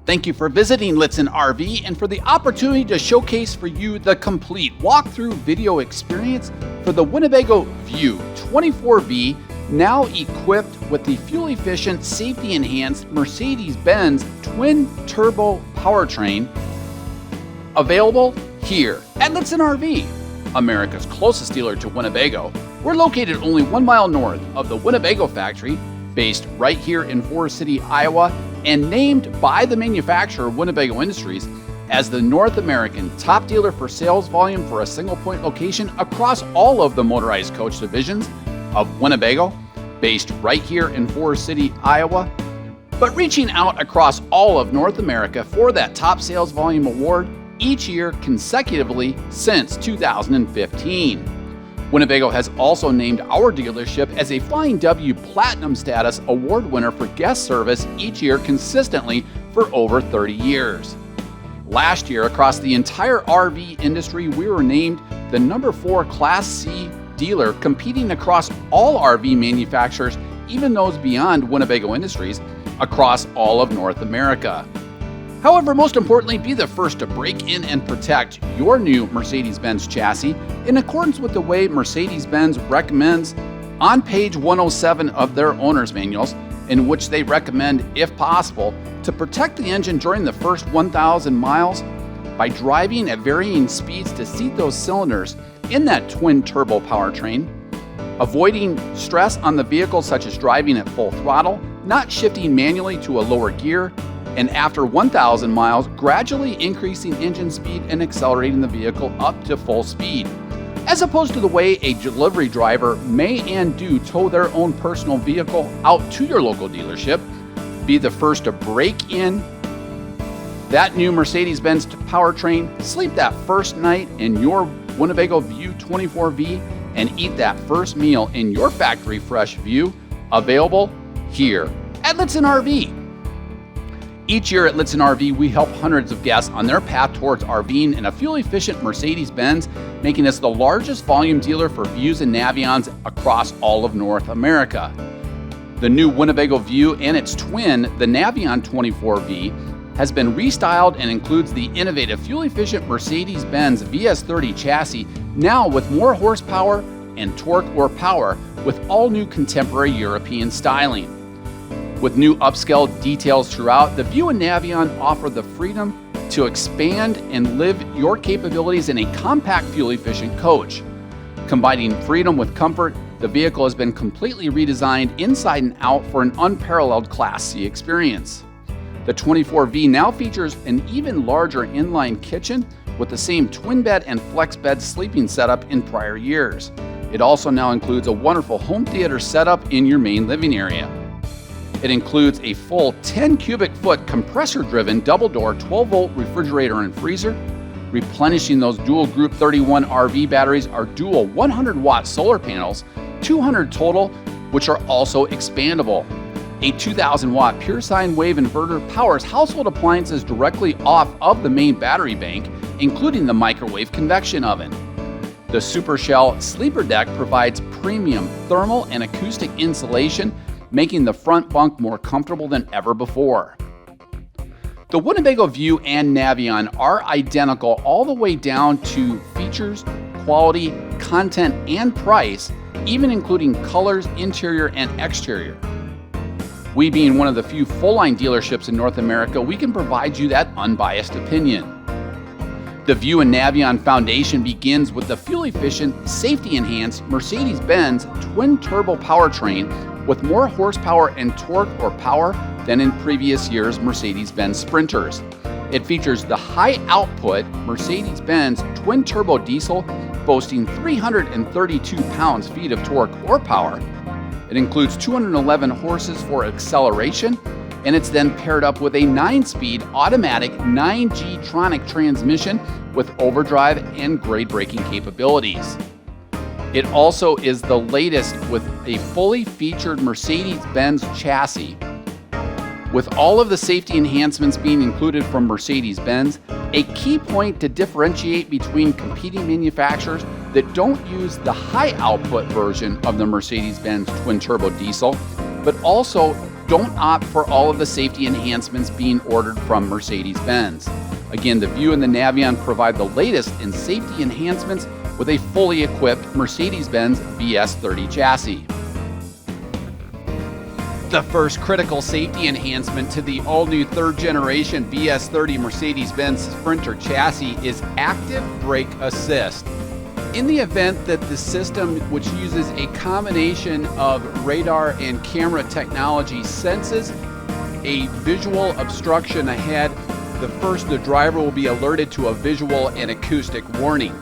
Thank you for visiting Litzen RV and for the opportunity to showcase for you the complete walkthrough video experience for the Winnebago View 24V, now equipped with the fuel-efficient, safety-enhanced Mercedes Benz twin-turbo powertrain, available here at Litzen RV, America's closest dealer to Winnebago. We're located only 1 mile north of the Winnebago factory, based right here in Forest City, Iowa, and named by the manufacturer Winnebago Industries as the North American top dealer for sales volume for a single point location across all of the motorized coach divisions of Winnebago, based right here in Forest City, Iowa, but reaching out across all of North America for that top sales volume award each year consecutively since 2015. Winnebago has also named our dealership as a Flying W Platinum status award winner for guest service each year consistently for over 30 years. Last year, across the entire RV industry, we were named the #4 Class C dealer, competing across all RV manufacturers, even those beyond Winnebago Industries, across all of North America. However, most importantly, be the first to break in and protect your new Mercedes-Benz chassis in accordance with the way Mercedes-Benz recommends on page 107 of their owner's manuals, in which they recommend, if possible, to protect the engine during the first 1,000 miles by driving at varying speeds to seat those cylinders in that twin-turbo powertrain, avoiding stress on the vehicle such as driving at full throttle, not shifting manually to a lower gear, and after 1,000 miles, gradually increasing engine speed and accelerating the vehicle up to full speed. As opposed to the way a delivery driver may and do tow their own personal vehicle out to your local dealership, be the first to break in that new Mercedes-Benz powertrain, sleep that first night in your Winnebago View 24V, and eat that first meal in your factory fresh View, available here at Litzen RV. Each year at Litzen RV, we help hundreds of guests on their path towards RVing in a fuel-efficient Mercedes-Benz, making us the largest volume dealer for Views and Navions across all of North America. The new Winnebago View and its twin, the Navion 24V, has been restyled and includes the innovative fuel-efficient Mercedes-Benz VS30 chassis, now with more horsepower and torque or power, with all new contemporary European styling. With new upscale details throughout, the View and Navion offer the freedom to expand and live your capabilities in a compact, fuel-efficient coach. Combining freedom with comfort, the vehicle has been completely redesigned inside and out for an unparalleled Class C experience. The 24V now features an even larger inline kitchen with the same twin bed and flex bed sleeping setup in prior years. It also now includes a wonderful home theater setup in your main living area. It includes a full 10 cubic foot compressor-driven double-door 12-volt refrigerator and freezer. Replenishing those dual Group 31 RV batteries are dual 100-watt solar panels, 200 total, which are also expandable. A 2,000-watt pure sine wave inverter powers household appliances directly off of the main battery bank, including the microwave convection oven. The Super Shell sleeper deck provides premium thermal and acoustic insulation, making the front bunk more comfortable than ever before. The Winnebago View and Navion are identical all the way down to features, quality, content, and price, even including colors, interior, and exterior. We being one of the few full-line dealerships in North America, we can provide you that unbiased opinion. The View and Navion foundation begins with the fuel-efficient, safety-enhanced Mercedes-Benz twin-turbo powertrain with more horsepower and torque or power than in previous years' Mercedes-Benz Sprinters. It features the high-output Mercedes-Benz twin-turbo diesel, boasting 332 pounds-feet of torque or power. It includes 211 horses for acceleration, and it's then paired up with a 9-speed automatic 9G-tronic transmission with overdrive and grade braking capabilities. It also is the latest with a fully featured Mercedes-Benz chassis. With all of the safety enhancements being included from Mercedes-Benz, a key point to differentiate between competing manufacturers that don't use the high output version of the Mercedes-Benz twin-turbo diesel, but also don't opt for all of the safety enhancements being ordered from Mercedes Benz. Again, the View and the Navion provide the latest in safety enhancements with a fully equipped Mercedes Benz VS30 chassis. The first critical safety enhancement to the all-new third-generation VS30 Mercedes-Benz Sprinter chassis is active brake assist. In the event that the system, which uses a combination of radar and camera technology, senses a visual obstruction ahead, the driver will be alerted to a visual and acoustic warning.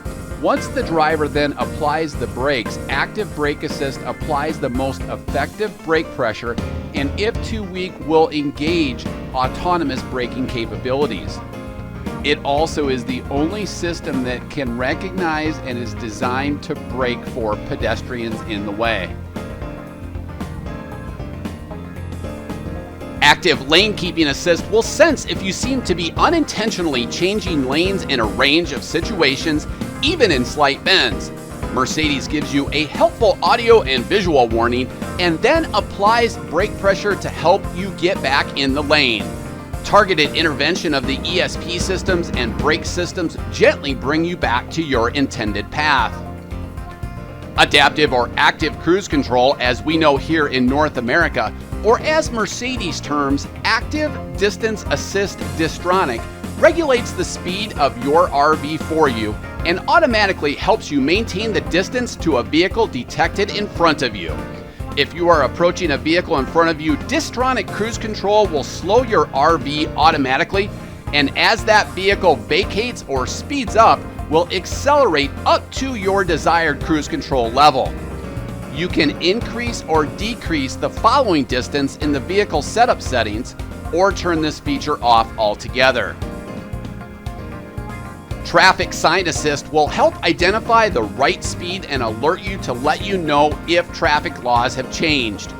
Once the driver then applies the brakes, active brake assist applies the most effective brake pressure and, if too weak, will engage autonomous braking capabilities. It also is the only system that can recognize and is designed to brake for pedestrians in the way. Active lane keeping assist will sense if you seem to be unintentionally changing lanes in a range of situations, even in slight bends. Mercedes gives you a helpful audio and visual warning and then applies brake pressure to help you get back in the lane. Targeted intervention of the ESP systems and brake systems gently bring you back to your intended path. Adaptive or active cruise control, as we know here in North America, or as Mercedes terms, active distance assist distronic, regulates the speed of your RV for you and automatically helps you maintain the distance to a vehicle detected in front of you. If you are approaching a vehicle in front of you, distronic cruise control will slow your RV automatically, and as that vehicle vacates or speeds up, will accelerate up to your desired cruise control level. You can increase or decrease the following distance in the vehicle setup settings, or turn this feature off altogether. Traffic sign assist will help identify the right speed and alert you to let you know if traffic laws have changed.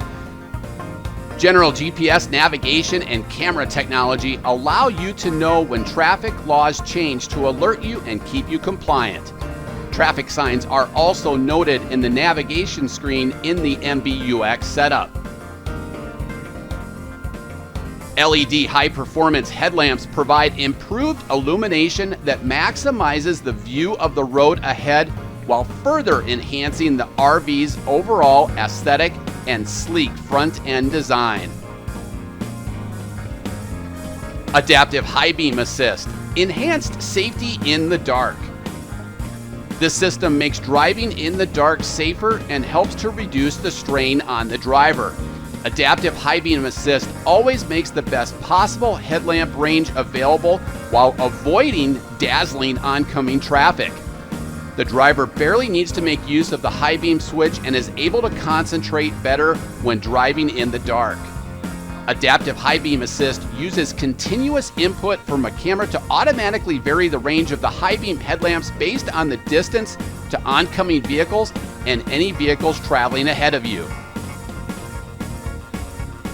General GPS navigation and camera technology allow you to know when traffic laws change to alert you and keep you compliant. Traffic signs are also noted in the navigation screen in the MBUX setup. LED high-performance headlamps provide improved illumination that maximizes the view of the road ahead while further enhancing the RV's overall aesthetic and sleek front-end design. Adaptive high beam assist, enhanced safety in the dark. This system makes driving in the dark safer and helps to reduce the strain on the driver. Adaptive high beam assist always makes the best possible headlamp range available while avoiding dazzling oncoming traffic. The driver barely needs to make use of the high beam switch and is able to concentrate better when driving in the dark. Adaptive high beam assist uses continuous input from a camera to automatically vary the range of the high beam headlamps based on the distance to oncoming vehicles and any vehicles traveling ahead of you.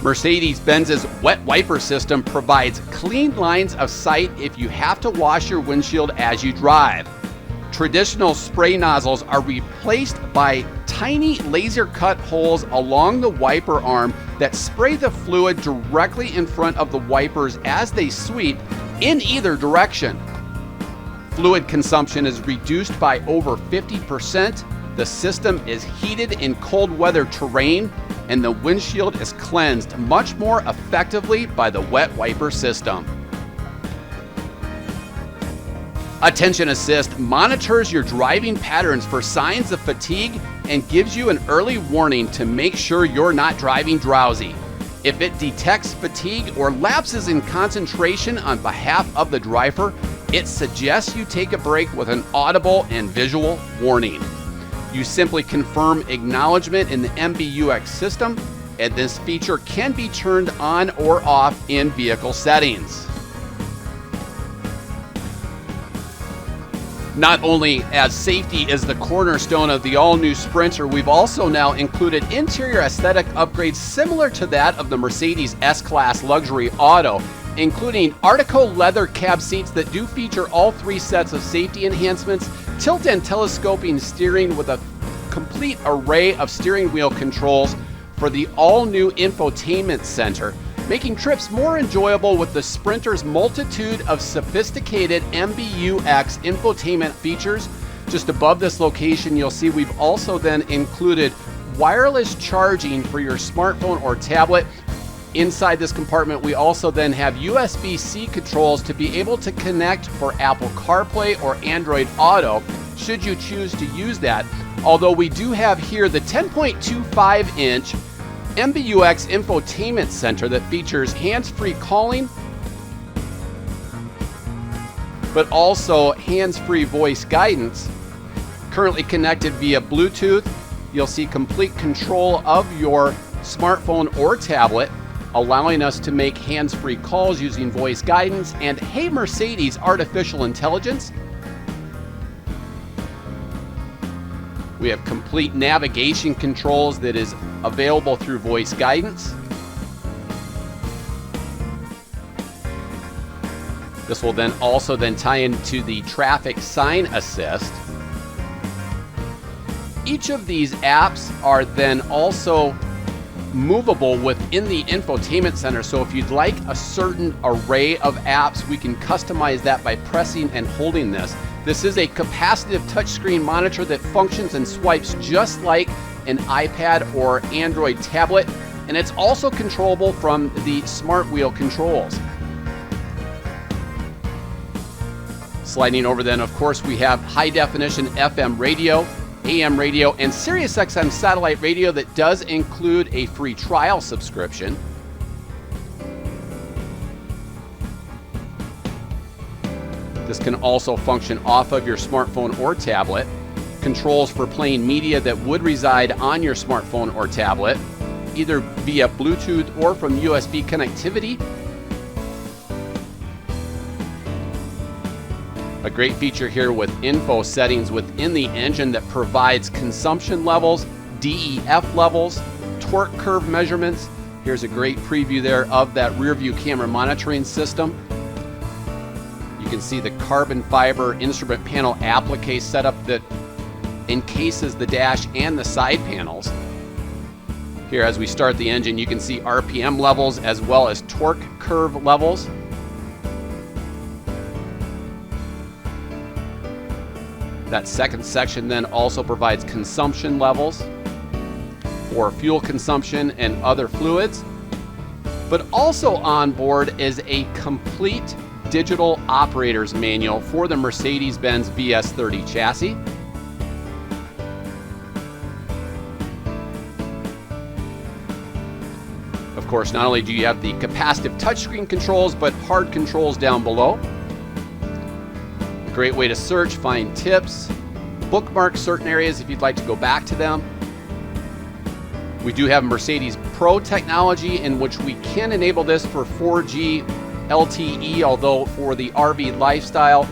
Mercedes-Benz's wet wiper system provides clean lines of sight if you have to wash your windshield as you drive. Traditional spray nozzles are replaced by tiny laser cut holes along the wiper arm that spray the fluid directly in front of the wipers as they sweep in either direction. Fluid consumption is reduced by over 50%. The system is heated in cold weather terrain, and the windshield is cleansed much more effectively by the wet wiper system. Attention Assist monitors your driving patterns for signs of fatigue and gives you an early warning to make sure you're not driving drowsy. If it detects fatigue or lapses in concentration on behalf of the driver, it suggests you take a break with an audible and visual warning. You simply confirm acknowledgement in the MBUX system, and this feature can be turned on or off in vehicle settings. Not only as safety is the cornerstone of the all-new Sprinter, we've also now included interior aesthetic upgrades similar to that of the Mercedes S-Class Luxury Auto, including Artico leather cab seats that do feature all three sets of safety enhancements, tilt and telescoping steering with a complete array of steering wheel controls, for the all-new infotainment center, making trips more enjoyable with the Sprinter's multitude of sophisticated MBUX infotainment features. Just above this location, you'll see we've also then included wireless charging for your smartphone or tablet. Inside this compartment, we also then have USB-C controls to be able to connect for Apple CarPlay or Android Auto, should you choose to use that. Although we do have here the 10.25-inch MBUX infotainment center that features hands-free calling, but also hands-free voice guidance. Currently connected via Bluetooth, you'll see complete control of your smartphone or tablet, allowing us to make hands-free calls using voice guidance and Hey Mercedes artificial intelligence. We have complete navigation controls that is available through voice guidance. This will then also tie into the traffic sign assist. Each of these apps are then also movable within the infotainment center. So if you'd like a certain array of apps, we can customize that by pressing and holding this. This is a capacitive touchscreen monitor that functions and swipes just like an iPad or Android tablet, and it's also controllable from the smart wheel controls. Sliding over then, of course, we have high definition FM radio, AM radio, and Sirius XM satellite radio that does include a free trial subscription. This can also function off of your smartphone or tablet. Controls for playing media that would reside on your smartphone or tablet, either via Bluetooth or from USB connectivity. A great feature here with info settings within the engine that provides consumption levels, DEF levels, torque curve measurements. Here's a great preview there of that rear view camera monitoring system. You can see the carbon fiber instrument panel applique setup that encases the dash and the side panels. Here, as we start the engine, you can see RPM levels as well as torque curve levels. That second section then also provides consumption levels for fuel consumption and other fluids. But also on board is a complete digital operator's manual for the Mercedes Benz VS30 chassis. Of course, not only do you have the capacitive touchscreen controls, but hard controls down below. A great way to search, find tips, bookmark certain areas if you'd like to go back to them. We do have Mercedes Pro technology in which we can enable this for 4G LTE, although for the RV lifestyle,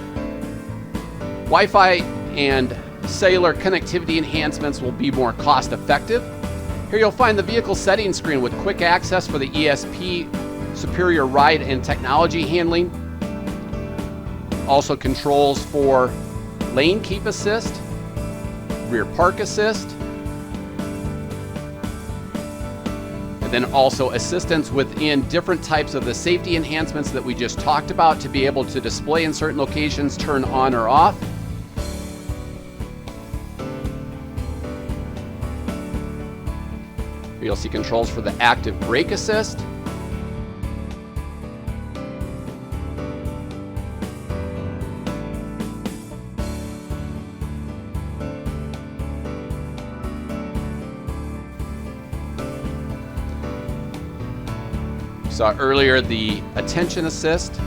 Wi-Fi and cellular connectivity enhancements will be more cost effective. Here you'll find the vehicle settings screen with quick access for the ESP, superior ride and technology handling. Also controls for lane keep assist, rear park assist, and then also assistance within different types of the safety enhancements that we just talked about to be able to display in certain locations, turn on or off. Here you'll see controls for the active brake assist. Saw earlier the attention assist.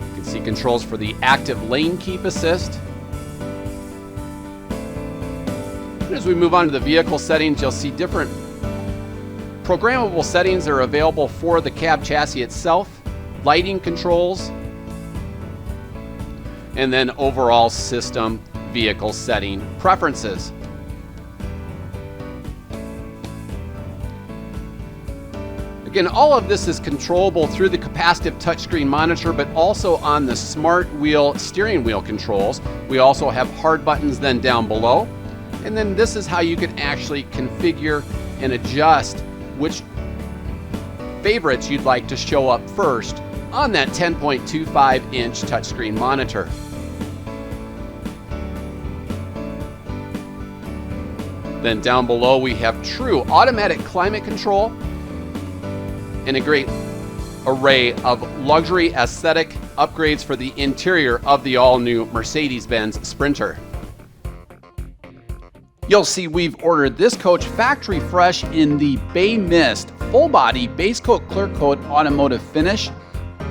You can see controls for the active lane keep assist. And as we move on to the vehicle settings, you'll see different programmable settings that are available for the cab chassis itself, lighting controls, and then overall system vehicle setting preferences. Again, all of this is controllable through the capacitive touchscreen monitor, but also on the smart wheel steering wheel controls. We also have hard buttons then down below. And then this is how you can actually configure and adjust which favorites you'd like to show up first on that 10.25-inch touchscreen monitor. Then down below we have true automatic climate control and a great array of luxury aesthetic upgrades for the interior of the all-new Mercedes Benz Sprinter. You'll see we've ordered this coach factory fresh in the Bay Mist full body base coat clear coat automotive finish.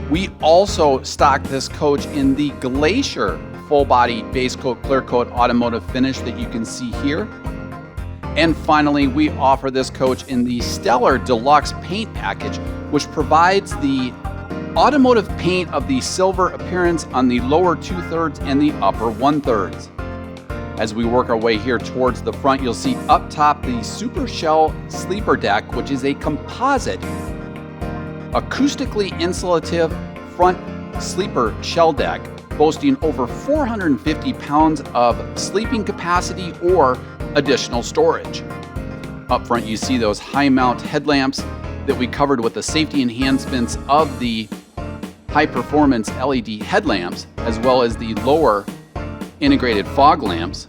We also stock this coach in the Glacier full body base coat clear coat automotive finish that you can see here. And finally, we offer this coach in the Stellar Deluxe paint package, which provides the automotive paint of the silver appearance on the lower 2/3 and the upper 1/3. As we work our way here towards the front, you'll see up top the Super Shell sleeper deck, which is a composite, acoustically insulative front sleeper shell deck, boasting over 450 pounds of sleeping capacity or additional storage. Up front, you see those high mount headlamps that we covered with the safety enhancements of the high performance LED headlamps, as well as the lower integrated fog lamps.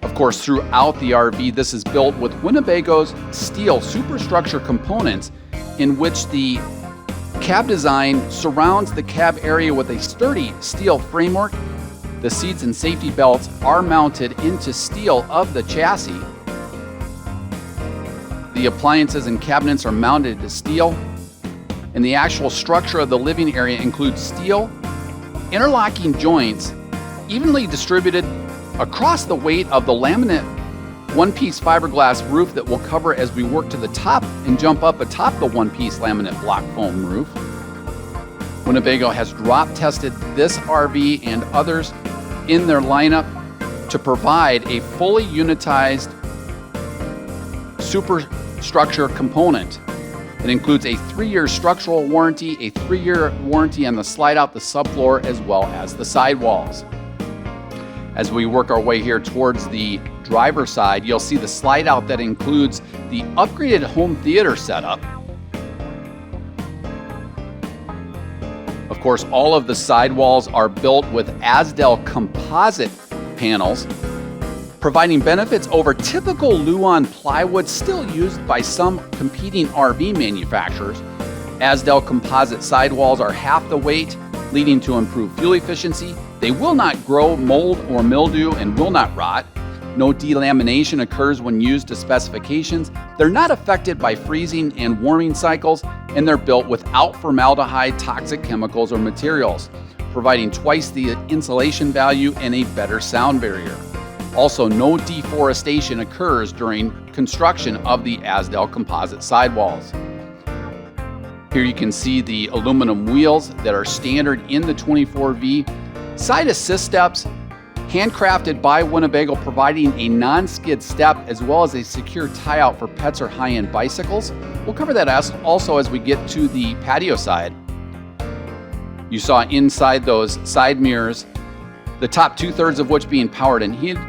Of course, throughout the RV, this is built with Winnebago's steel superstructure components, in which the cab design surrounds the cab area with a sturdy steel framework. The seats and safety belts are mounted into steel of the chassis. The appliances and cabinets are mounted to steel, and the actual structure of the living area includes steel interlocking joints evenly distributed across the weight of the laminate one-piece fiberglass roof that will cover as we work to the top and jump up atop the one-piece laminate block foam roof. Winnebago has drop tested this RV and others in their lineup to provide a fully unitized superstructure component. It includes a 3-year structural warranty, a 3-year warranty on the slide out the subfloor, as well as the sidewalls. As we work our way here towards the driver's side, you'll see the slide out that includes the upgraded home theater setup. Of course, all of the sidewalls are built with Azdel composite panels, providing benefits over typical Luan plywood still used by some competing RV manufacturers. Azdel composite sidewalls are half the weight, leading to improved fuel efficiency. They will not grow mold or mildew and will not rot. No delamination occurs when used to specifications. They're not affected by freezing and warming cycles, and they're built without formaldehyde, toxic chemicals, or materials, providing twice the insulation value and a better sound barrier. Also, no deforestation occurs during construction of the Azdel composite sidewalls. Here you can see the aluminum wheels that are standard in the 24V, side assist steps, handcrafted by Winnebago, providing a non-skid step as well as a secure tie-out for pets or high-end bicycles. We'll cover that also as we get to the patio side. You saw inside those side mirrors, the top 2/3 of which being powered and heated,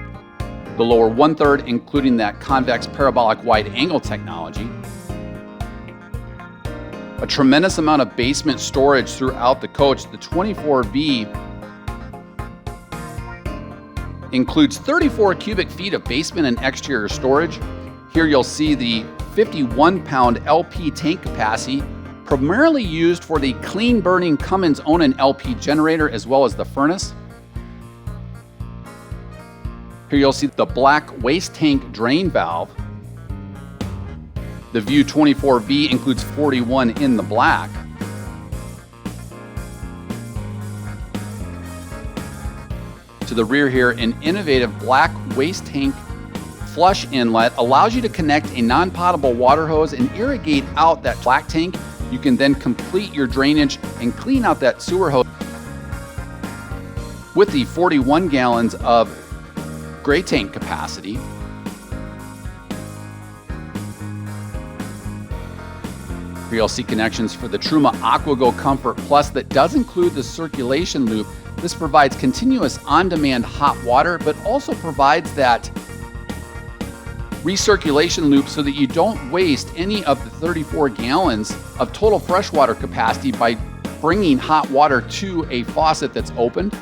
the lower 1/3 including that convex parabolic wide angle technology. A tremendous amount of basement storage throughout the coach. The 24V includes 34 cubic feet of basement and exterior storage. Here you'll see the 51-pound LP tank capacity, primarily used for the clean burning Cummins Onan LP generator as well as the furnace. Here you'll see the black waste tank drain valve. The View 24V includes 41 in the black. To the rear here, an innovative black waste tank flush inlet allows you to connect a non-potable water hose and irrigate out that black tank. You can then complete your drainage and clean out that sewer hose with the 41 gallons of gray tank capacity. Here you'll see connections for the Truma AquaGo Comfort Plus that does include the circulation loop. This provides continuous on-demand hot water, but also provides that recirculation loop so that you don't waste any of the 34 gallons of total freshwater capacity by bringing hot water to a faucet that's opened.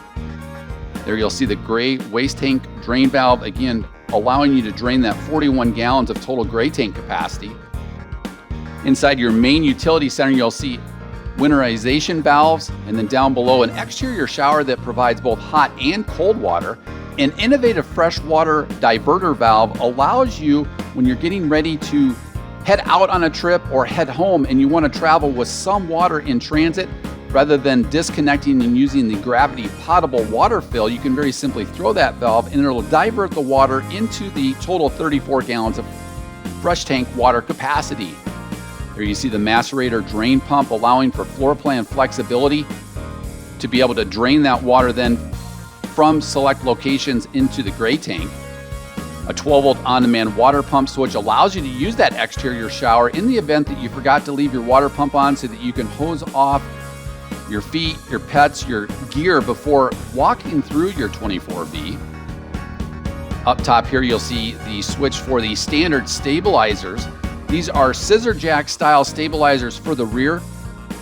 There you'll see the gray waste tank drain valve, again, allowing you to drain that 41 gallons of total gray tank capacity. Inside your main utility center, you'll see winterization valves, and then down below an exterior shower that provides both hot and cold water. An innovative freshwater diverter valve allows you, when you're getting ready to head out on a trip or head home and you want to travel with some water in transit, rather than disconnecting and using the gravity potable water fill, you can very simply throw that valve and it'll divert the water into the total 34 gallons of fresh tank water capacity. There you see the macerator drain pump, allowing for floor plan flexibility to be able to drain that water then from select locations into the gray tank. A 12-volt on-demand water pump switch allows you to use that exterior shower in the event that you forgot to leave your water pump on, so that you can hose off your feet, your pets, your gear before walking through your 24V. Up top here, you'll see the switch for the standard stabilizers. These are scissor jack style stabilizers for the rear.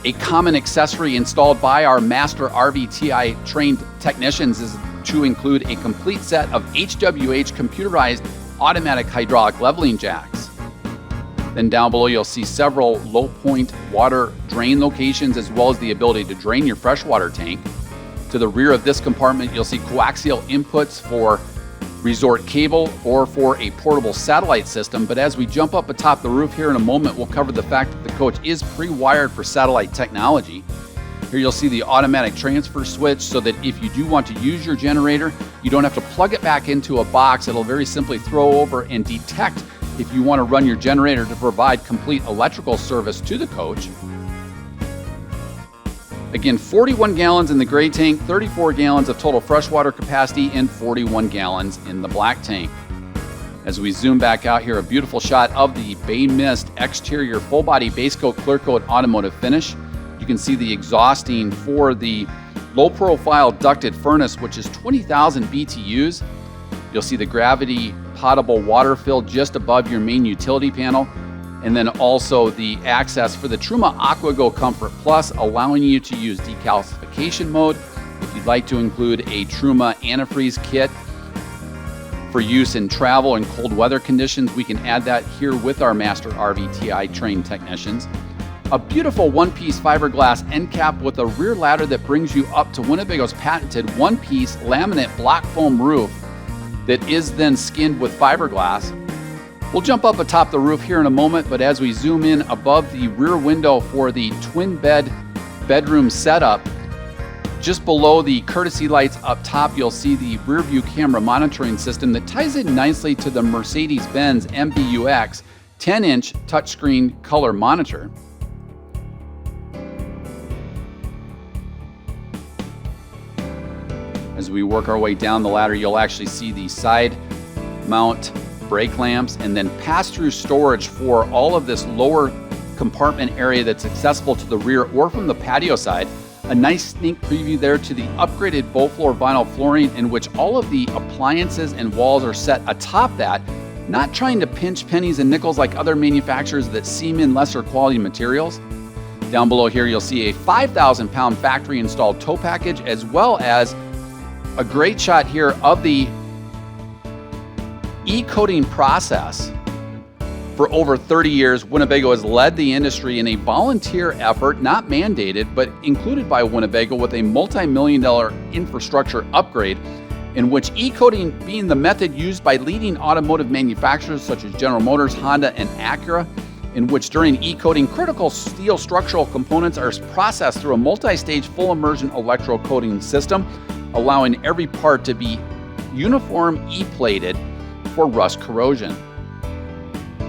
A common accessory installed by our master RVTI trained technicians is to include a complete set of HWH computerized automatic hydraulic leveling jacks. Then down below, you'll see several low point water drain locations, as well as the ability to drain your freshwater tank. To the rear of this compartment, you'll see coaxial inputs for resort cable or for a portable satellite system. But as we jump up atop the roof here in a moment, we'll cover the fact that the coach is pre-wired for satellite technology. Here you'll see the automatic transfer switch, so that if you do want to use your generator, you don't have to plug it back into a box. It'll very simply throw over and detect if you want to run your generator to provide complete electrical service to the coach. Again, 41 gallons in the gray tank, 34 gallons of total freshwater capacity, and 41 gallons in the black tank. As we zoom back out here, a beautiful shot of the Bay Mist exterior full body base coat clear coat automotive finish. You can see the exhausting for the low profile ducted furnace, which is 20,000 BTUs. You'll see the gravity potable water fill just above your main utility panel, and then also the access for the Truma AquaGo Comfort Plus, allowing you to use decalcification mode. If you'd like to include a Truma antifreeze kit for use in travel and cold weather conditions, we can add that here with our master RVTI trained technicians. A beautiful one-piece fiberglass end cap with a rear ladder that brings you up to Winnebago's patented one-piece laminate block foam roof that is then skinned with fiberglass. We'll jump up atop the roof here in a moment, but as we zoom in above the rear window for the twin bed bedroom setup, just below the courtesy lights up top, you'll see the rear view camera monitoring system that ties in nicely to the Mercedes Benz MBUX 10-inch touchscreen color monitor. As we work our way down the ladder, you'll actually see the side mount brake lamps, and then pass-through storage for all of this lower compartment area that's accessible to the rear or from the patio side. A nice sneak preview there to the upgraded Beaufloor vinyl flooring, in which all of the appliances and walls are set atop that, not trying to pinch pennies and nickels like other manufacturers that seam in lesser quality materials. Down below here, you'll see a 5,000-pound factory installed tow package, as well as a great shot here of the e-coating process. For over 30 years, Winnebago has led the industry in a volunteer effort, not mandated, but included by Winnebago, with a multi-million-dollar infrastructure upgrade, in which e-coating being the method used by leading automotive manufacturers such as General Motors, Honda, and Acura, in which during e-coating, critical steel structural components are processed through a multi-stage full immersion electrocoating system, allowing every part to be uniform e-plated for rust corrosion.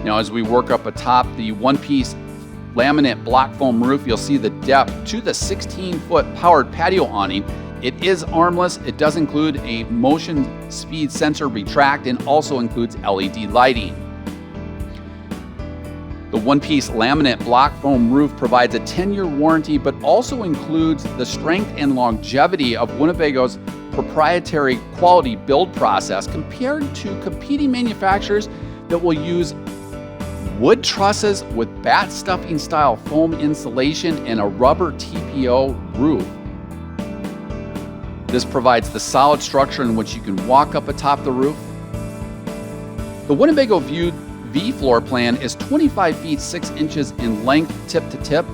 Now, as we work up atop the one-piece laminate block foam roof, you'll see the depth to the 16-foot powered patio awning. It is armless. It does include a motion speed sensor retract and also includes LED lighting. The one-piece laminate block foam roof provides a 10-year warranty, but also includes the strength and longevity of Winnebago's proprietary quality build process compared to competing manufacturers that will use wood trusses with bat stuffing style foam insulation and a rubber TPO roof. This provides the solid structure in which you can walk up atop the roof. The Winnebago View V floor plan is 25 feet 6 inches in length tip to tip.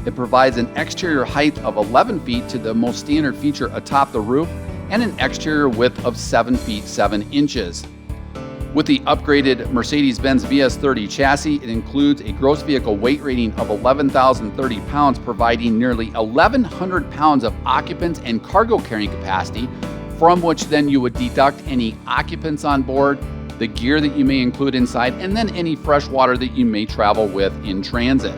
It provides an exterior height of 11 feet to the most standard feature atop the roof and an exterior width of 7 feet 7 inches. With the upgraded Mercedes Benz VS30 chassis, it includes a gross vehicle weight rating of 11,030 pounds, providing nearly 1,100 pounds of occupants and cargo carrying capacity, from which then you would deduct any occupants on board, the gear that you may include inside, and then any fresh water that you may travel with in transit.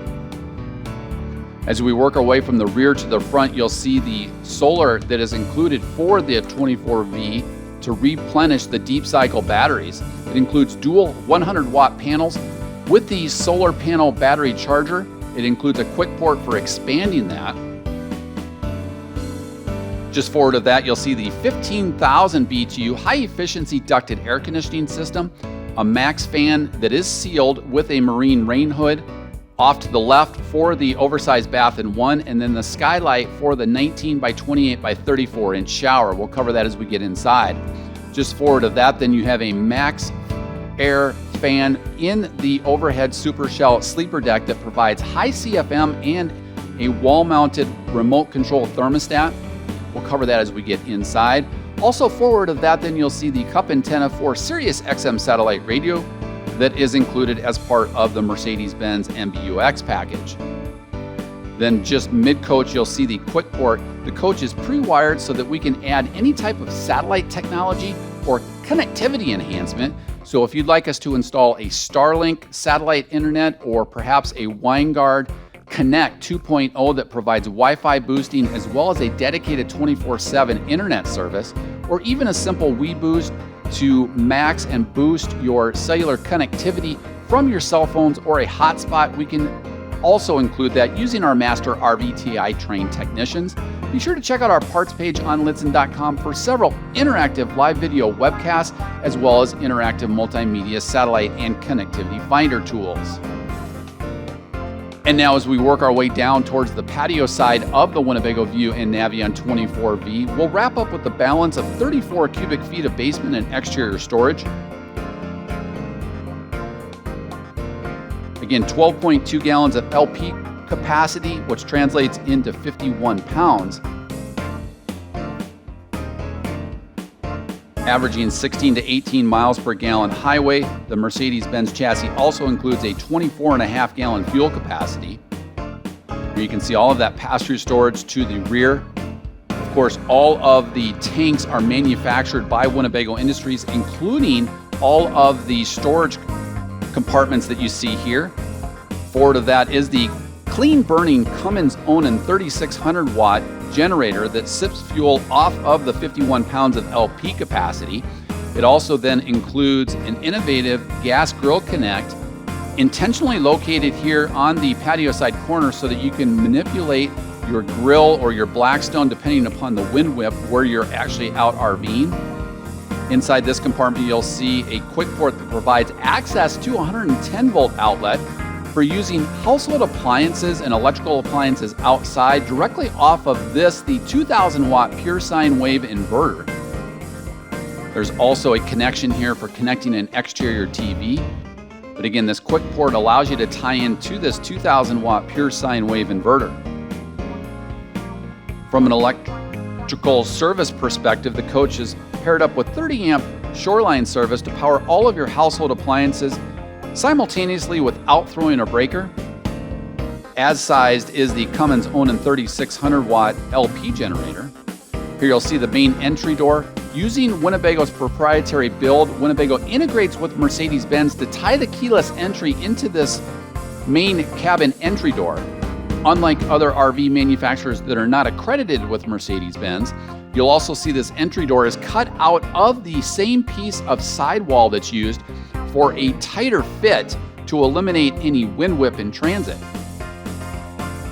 As we work our way from the rear to the front, you'll see the solar that is included for the 24V to replenish the deep cycle batteries. It includes dual 100-watt panels. With the solar panel battery charger, it includes a quick port for expanding that. Just forward of that, you'll see the 15,000 BTU high-efficiency ducted air conditioning system, a max fan that is sealed with a marine rain hood. Off to the left for the oversized bath and one, and then the skylight for the 19 by 28 by 34 inch shower. We'll cover that as we get inside. Just forward of that, then you have a max air fan in the overhead super shell sleeper deck that provides high CFM and a wall-mounted remote control thermostat. We'll cover that as we get inside. Also forward of that, then you'll see the cup antenna for Sirius XM satellite radio that is included as part of the Mercedes Benz MBUX package. Then just mid-coach, you'll see the quick port. The coach is pre-wired so that we can add any type of satellite technology or connectivity enhancement. So if you'd like us to install a Starlink satellite internet or perhaps a WineGuard Connect 2.0 that provides Wi-Fi boosting as well as a dedicated 24/7 internet service, or even a simple WeBoost to max and boost your cellular connectivity from your cell phones or a hotspot, we can also include that using our master RVTI trained technicians. Be sure to check out our parts page on Lichtsinn.com for several interactive live video webcasts as well as interactive multimedia satellite and connectivity finder tools. And now as we work our way down towards the patio side of the Winnebago View and Navion 24V, we'll wrap up with the balance of 34 cubic feet of basement and exterior storage. Again, 12.2 gallons of LP capacity, which translates into 51 pounds. Averaging 16 to 18 miles per gallon highway. The Mercedes Benz chassis also includes a 24.5 gallon fuel capacity. Here you can see all of that pass-through storage to the rear. Of course, all of the tanks are manufactured by Winnebago Industries, including all of the storage compartments that you see here. Forward of that is the clean burning Cummins Onan 3600 watt generator that sips fuel off of the 51 pounds of LP capacity. It also then includes an innovative gas grill connect, intentionally located here on the patio side corner so that you can manipulate your grill or your Blackstone depending upon the wind whip where you're actually out RVing. Inside this compartment, you'll see a quick port that provides access to a 110 volt outlet for using household appliances and electrical appliances outside directly off of this, the 2000 watt pure sine wave inverter. There's also a connection here for connecting an exterior TV. But again, this quick port allows you to tie into this 2000 watt pure sine wave inverter. From an electrical service perspective, the coach is paired up with 30 amp shoreline service to power all of your household appliances simultaneously without throwing a breaker. As sized is the Cummins Onan 3600 watt LP generator. Here you'll see the main entry door. Using Winnebago's proprietary build, Winnebago integrates with Mercedes-Benz to tie the keyless entry into this main cabin entry door. Unlike other RV manufacturers that are not accredited with Mercedes-Benz, you'll also see this entry door is cut out of the same piece of sidewall that's used for a tighter fit to eliminate any wind whip in transit.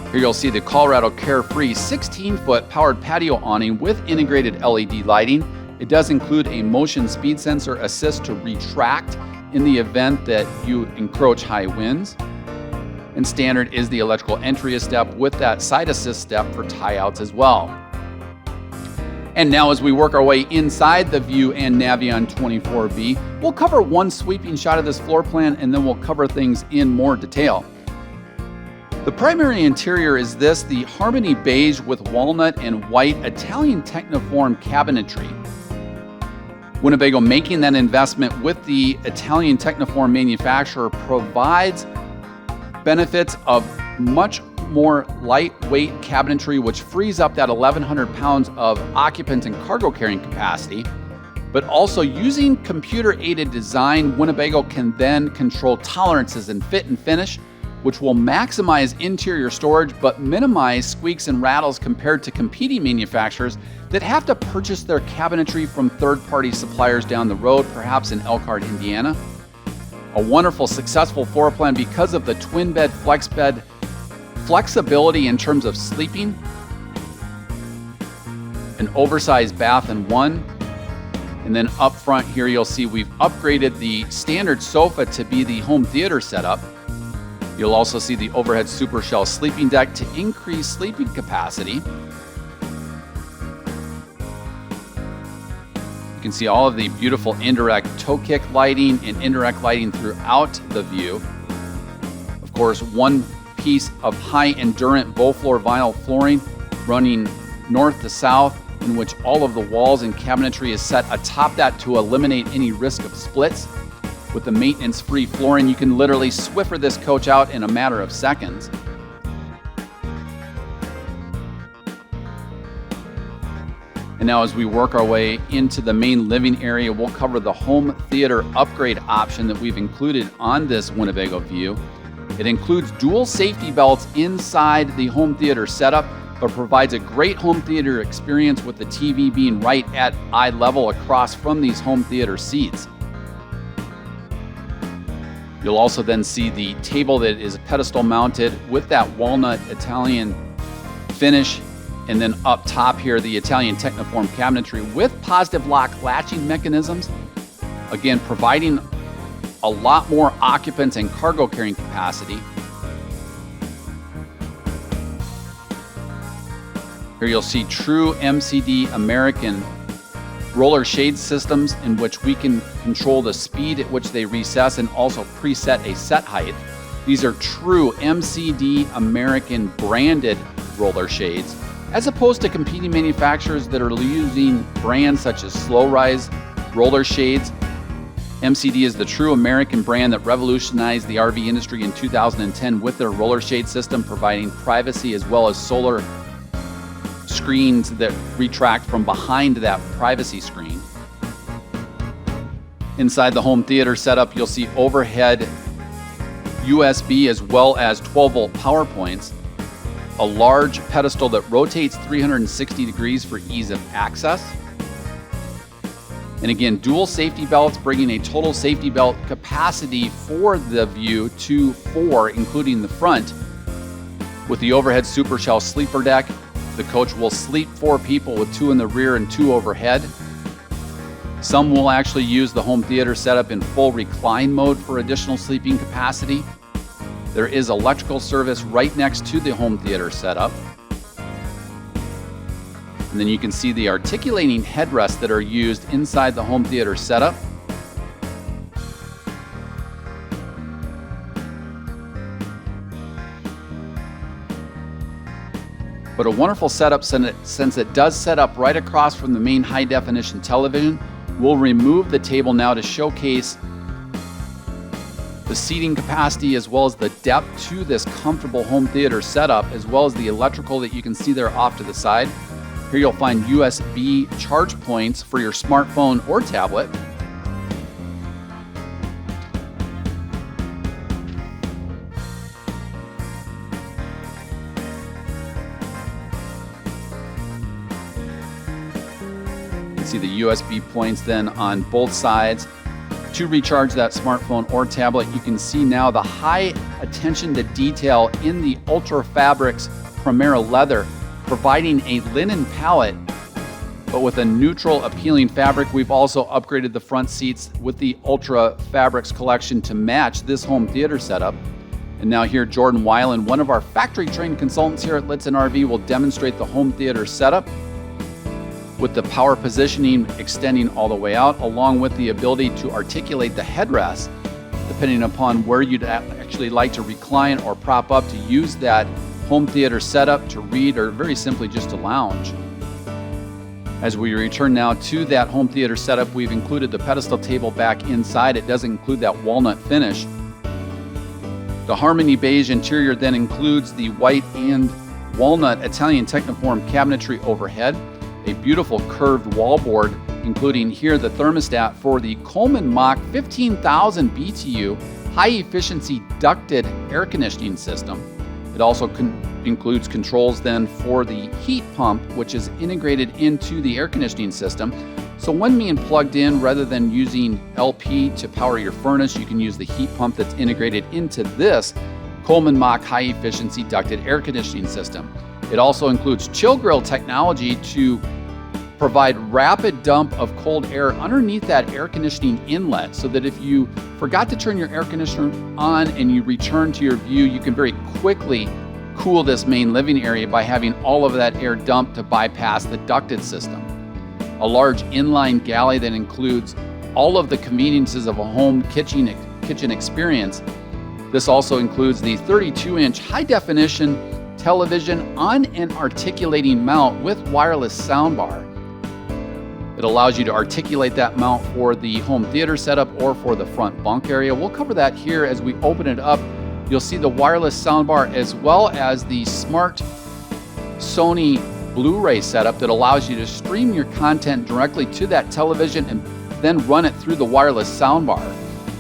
Here you'll see the Colorado Carefree 16-foot powered patio awning with integrated LED lighting. It does include a motion speed sensor assist to retract in the event that you encroach high winds. And standard is the electrical entry step with that side assist step for tie-outs as well. And now as we work our way inside the View and Navion 24V, we'll cover one sweeping shot of this floor plan and then we'll cover things in more detail. The primary interior is the Harmony beige with walnut and white Italian Techniform cabinetry. Winnebago, making that investment with the Italian Techniform manufacturer, provides benefits of much more lightweight cabinetry, which frees up that 1,100 pounds of occupant and cargo carrying capacity. But also using computer-aided design, Winnebago can then control tolerances in fit and finish, which will maximize interior storage but minimize squeaks and rattles compared to competing manufacturers that have to purchase their cabinetry from third-party suppliers down the road, perhaps in Elkhart, Indiana. A wonderful, successful floor plan because of the twin bed, flex bed, flexibility in terms of sleeping, an oversized bath in one, and then up front here you'll see we've upgraded the standard sofa to be the home theater setup. You'll also see the overhead super shell sleeping deck to increase sleeping capacity. You can see all of the beautiful indirect toe kick lighting and indirect lighting throughout the View. Of course, one piece of high endurance Beaufloor vinyl flooring running north to south, in which all of the walls and cabinetry is set atop that to eliminate any risk of splits. With the maintenance-free flooring, you can literally Swiffer this coach out in a matter of seconds. And now as we work our way into the main living area, we'll cover the home theater upgrade option that we've included on this Winnebago View. It includes dual safety belts inside the home theater setup, but provides a great home theater experience with the TV being right at eye level across from these home theater seats. You'll also then see the table that is pedestal mounted with that walnut Italian finish, and then up top here the Italian Techniform cabinetry with positive lock latching mechanisms, again providing a lot more occupants and cargo carrying capacity. Here you'll see true MCD American roller shade systems in which we can control the speed at which they recess and also preset a set height. These are true MCD American branded roller shades, as opposed to competing manufacturers that are using brands such as Slow Rise roller shades. MCD is the true American brand that revolutionized the RV industry in 2010 with their roller shade system, providing privacy as well as solar screens that retract from behind that privacy screen. Inside the home theater setup, you'll see overhead USB as well as 12-volt power points, a large pedestal that rotates 360 degrees for ease of access, and again, dual safety belts, bringing a total safety belt capacity for the View to 4, including the front. With the overhead super shell sleeper deck, the coach will sleep 4 people with 2 in the rear and 2 overhead. Some will actually use the home theater setup in full recline mode for additional sleeping capacity. There is electrical service right next to the home theater setup. And then you can see the articulating headrests that are used inside the home theater setup. But a wonderful setup since it does set up right across from the main high definition television. We'll remove the table now to showcase the seating capacity as well as the depth to this comfortable home theater setup, as well as the electrical that you can see there off to the side. Here you'll find USB charge points for your smartphone or tablet. You can see the USB points then on both sides. to recharge that smartphone or tablet. You can see now the high attention to detail in the Ultra Fabrics Primera leather, providing a linen palette, but with a neutral, appealing fabric. We've also upgraded the front seats with the Ultra Fabrics collection to match this home theater setup. And now here, Jordan Weiland, one of our factory-trained consultants here at Litzen RV, will demonstrate the home theater setup with the power positioning extending all the way out, along with the ability to articulate the headrest, depending upon where you'd actually like to recline or prop up to use that home theater setup to read, or very simply just to lounge. As we return now to that home theater setup, we've included the pedestal table back inside. It does include that walnut finish. The Harmony beige interior then includes the white and walnut Italian Techniform cabinetry overhead, a beautiful curved wallboard, including here the thermostat for the Coleman Mach 15,000 BTU high-efficiency ducted air conditioning system. It also includes controls then for the heat pump, which is integrated into the air conditioning system. So when being plugged in, rather than using LP to power your furnace, you can use the heat pump that's integrated into this Coleman Mach high-efficiency ducted air conditioning system. It also includes chill grill technology to provide rapid dump of cold air underneath that air conditioning inlet, so that if you forgot to turn your air conditioner on and you return to your view, you can very quickly cool this main living area by having all of that air dumped to bypass the ducted system. A large inline galley that includes all of the conveniences of a home kitchen experience. This also includes the 32-inch high-definition television on an articulating mount with wireless soundbar. It allows you to articulate that mount for the home theater setup or for the front bunk area. We'll cover that here as we open it up. You'll see the wireless soundbar as well as the smart Sony Blu-ray setup that allows you to stream your content directly to that television and then run it through the wireless soundbar.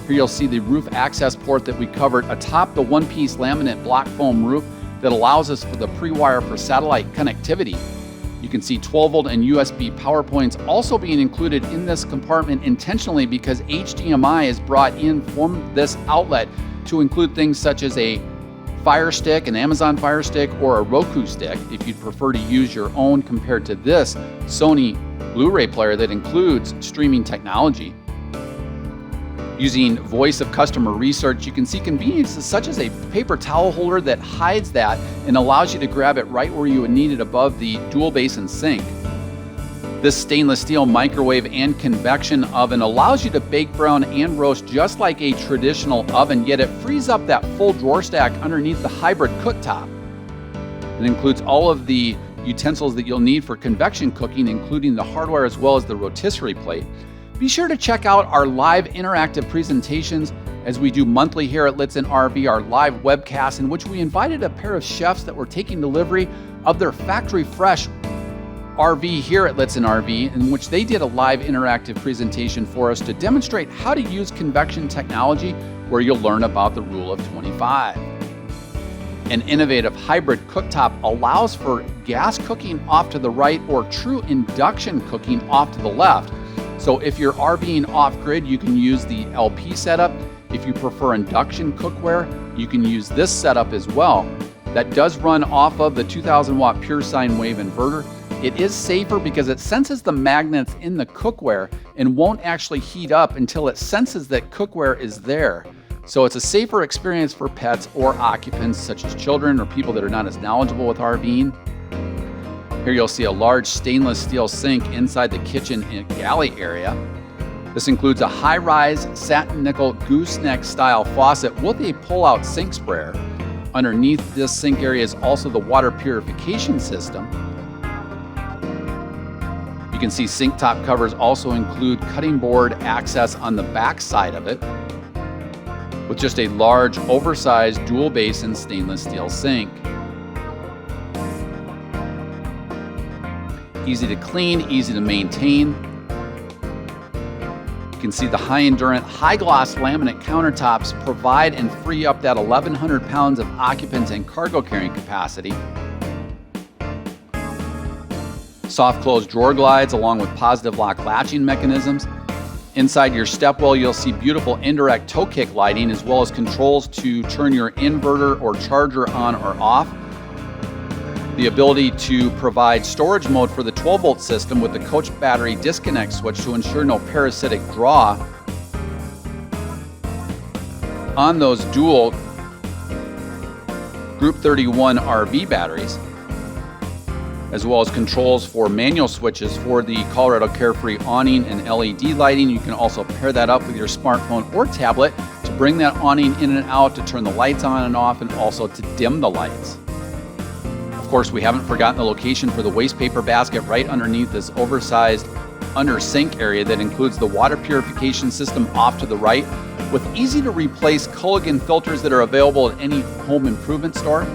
Here you'll see the roof access port that we covered atop the one-piece laminate block foam roof that allows us for the pre-wire for satellite connectivity. You can see 12-volt and USB power points also being included in this compartment intentionally, because HDMI is brought in from this outlet to include things such as a Fire Stick, an Amazon Fire Stick, or a Roku stick if you'd prefer to use your own, compared to this Sony Blu-ray player that includes streaming technology. Using voice of customer research, you can see conveniences such as a paper towel holder that hides that and allows you to grab it right where you would need it above the dual basin sink. This stainless steel microwave and convection oven allows you to bake, brown, and roast just like a traditional oven, yet it frees up that full drawer stack underneath the hybrid cooktop. It includes all of the utensils that you'll need for convection cooking, including the hardware as well as the rotisserie plate. Be sure to check out our live interactive presentations as we do monthly here at Litzen RV, our live webcast in which we invited a pair of chefs that were taking delivery of their factory fresh RV here at Litzen RV, in which they did a live interactive presentation for us to demonstrate how to use convection technology, where you'll learn about the rule of 25. An innovative hybrid cooktop allows for gas cooking off to the right or true induction cooking off to the left. So if you're RVing off-grid, you can use the LP setup. If you prefer induction cookware, you can use this setup as well. That does run off of the 2000 watt pure sine wave inverter. It is safer because it senses the magnets in the cookware and won't actually heat up until it senses that cookware is there. So it's a safer experience for pets or occupants such as children or people that are not as knowledgeable with RVing. Here you'll see a large stainless steel sink inside the kitchen and galley area. This includes a high-rise satin nickel gooseneck style faucet with a pull-out sink sprayer. Underneath this sink area is also the water purification system. You can see sink top covers also include cutting board access on the back side of it, with just a large oversized dual basin stainless steel sink. Easy to clean, easy to maintain. You can see the high-endurance, high-gloss laminate countertops provide and free up that 1,100 pounds of occupant and cargo carrying capacity. Soft close drawer glides along with positive lock latching mechanisms. Inside your stepwell, you'll see beautiful indirect toe kick lighting, as well as controls to turn your inverter or charger on or off. The ability to provide storage mode for the 12-volt system with the coach battery disconnect switch to ensure no parasitic draw on those dual Group 31 RV batteries, as well as controls for manual switches for the Colorado Carefree awning and LED lighting. You can also pair that up with your smartphone or tablet to bring that awning in and out, to turn the lights on and off, and also to dim the lights. Of course, we haven't forgotten the location for the waste paper basket right underneath this oversized under sink area that includes the water purification system off to the right, with easy to replace Culligan filters that are available at any home improvement store.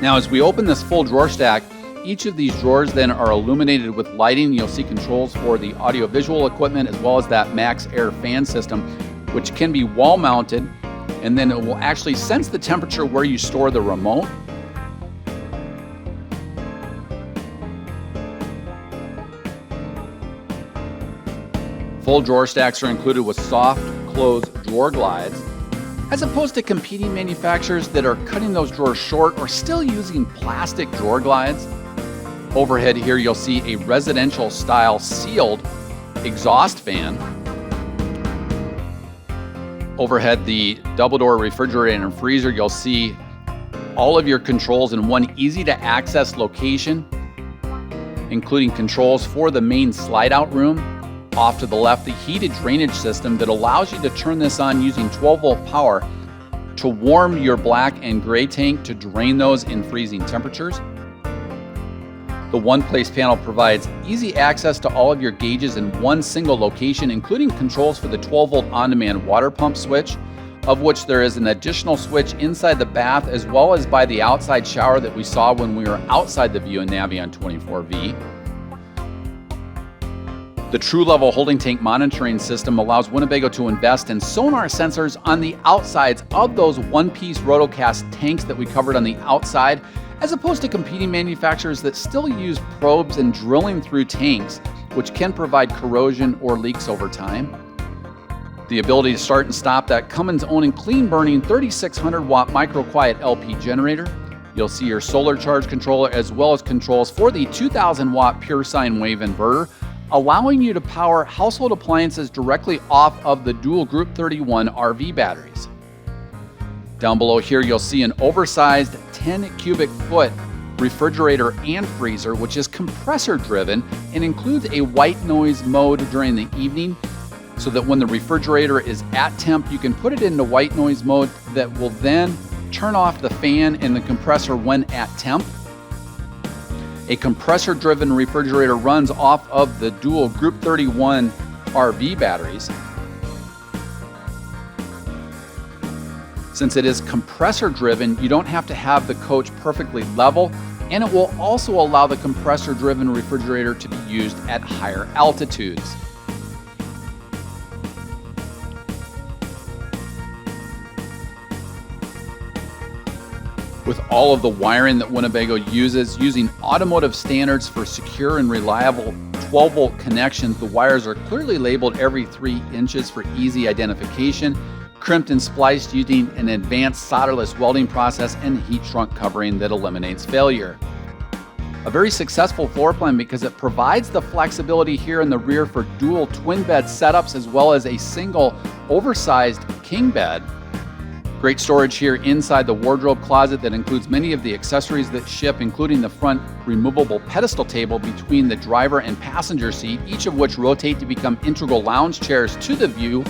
Now, as we open this full drawer stack, each of these drawers then are illuminated with lighting. You'll see controls for the audio-visual equipment, as well as that Max Air fan system, which can be wall mounted, and then it will actually sense the temperature where you store the remote. Full drawer stacks are included with soft close drawer glides, as opposed to competing manufacturers that are cutting those drawers short or still using plastic drawer glides. Overhead here, you'll see a residential style sealed exhaust fan. Overhead, the double door refrigerator and freezer, you'll see all of your controls in one easy to access location, including controls for the main slide out room. Off to the left, the heated drainage system that allows you to turn this on using 12-volt power to warm your black and gray tank to drain those in freezing temperatures. The one-place panel provides easy access to all of your gauges in one single location, including controls for the 12-volt on-demand water pump switch, of which there is an additional switch inside the bath as well as by the outside shower that we saw when we were outside the View and Navion 24V. The True Level holding tank monitoring system allows Winnebago to invest in sonar sensors on the outsides of those one-piece rotocast tanks that we covered on the outside, as opposed to competing manufacturers that still use probes and drilling through tanks, which can provide corrosion or leaks over time. The ability to start and stop that Cummins-owning clean-burning 3600-watt micro-quiet LP generator. You'll see your solar charge controller, as well as controls for the 2000-watt pure sine wave inverter, allowing you to power household appliances directly off of the dual Group 31 RV batteries. Down below here, you'll see an oversized 10 cubic foot refrigerator and freezer, which is compressor driven and includes a white noise mode during the evening, so that when the refrigerator is at temp, you can put it into white noise mode that will then turn off the fan and the compressor when at temp. A compressor-driven refrigerator runs off of the dual Group 31 RV batteries. Since it is compressor-driven, you don't have to have the coach perfectly level, and it will also allow the compressor-driven refrigerator to be used at higher altitudes. With all of the wiring that Winnebago uses, using automotive standards for secure and reliable 12-volt connections, the wires are clearly labeled every 3 inches for easy identification, crimped and spliced using an advanced solderless welding process and heat shrunk covering that eliminates failure. A very successful floor plan because it provides the flexibility here in the rear for dual twin bed setups, as well as a single oversized king bed. Great storage here inside the wardrobe closet that includes many of the accessories that ship, including the front removable pedestal table between the driver and passenger seat, each of which rotate to become integral lounge chairs to the View.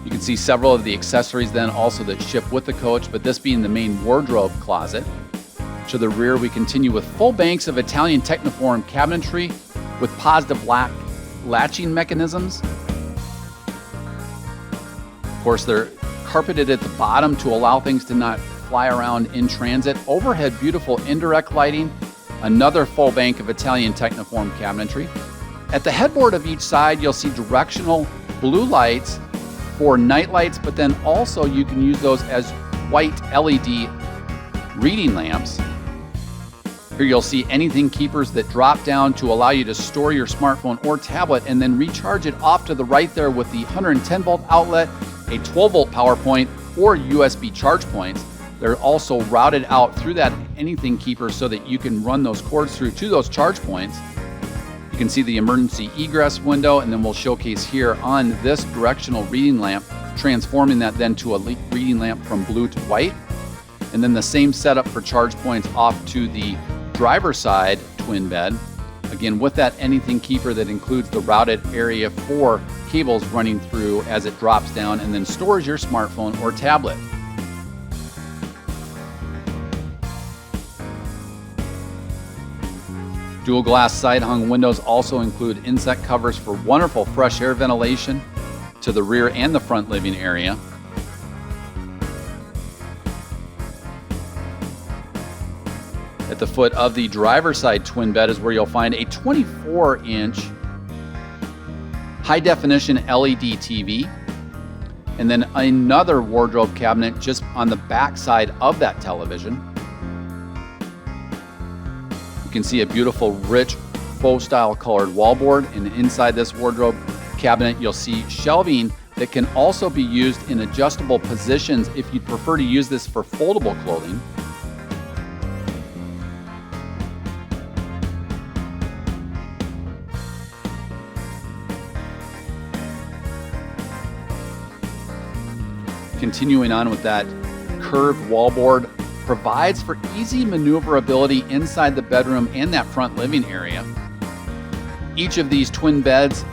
You can see several of the accessories then also that ship with the coach, but this being the main wardrobe closet. To the rear, we continue with full banks of Italian Techniform cabinetry with positive latching mechanisms. Of course, they're carpeted at the bottom to allow things to not fly around in transit. Overhead, beautiful indirect lighting, another full bank of Italian Techniform cabinetry. At the headboard of each side, you'll see directional blue lights for night lights, but then also you can use those as white LED reading lamps. Here you'll see anything keepers that drop down to allow you to store your smartphone or tablet and then recharge it off to the right there with the 110 volt outlet, a 12 volt power point, or USB charge points. They're also routed out through that anything keeper so that you can run those cords through to those charge points. You can see the emergency egress window, and then we'll showcase here on this directional reading lamp, transforming that then to a reading lamp from blue to white. And then the same setup for charge points off to the driver's side twin bed. Again, with that anything keeper that includes the routed area for cables running through as it drops down and then stores your smartphone or tablet. Dual glass side hung windows also include insect covers for wonderful fresh air ventilation to the rear and the front living area. At the foot of the driver's side twin bed is where you'll find a 24-inch high-definition LED TV, and then another wardrobe cabinet just on the back side of that television. You can see a beautiful, rich, faux-style colored wallboard, and inside this wardrobe cabinet you'll see shelving that can also be used in adjustable positions if you'd prefer to use this for foldable clothing. Continuing on with that curved wallboard, provides for easy maneuverability inside the bedroom and that front living area. Each of these twin beds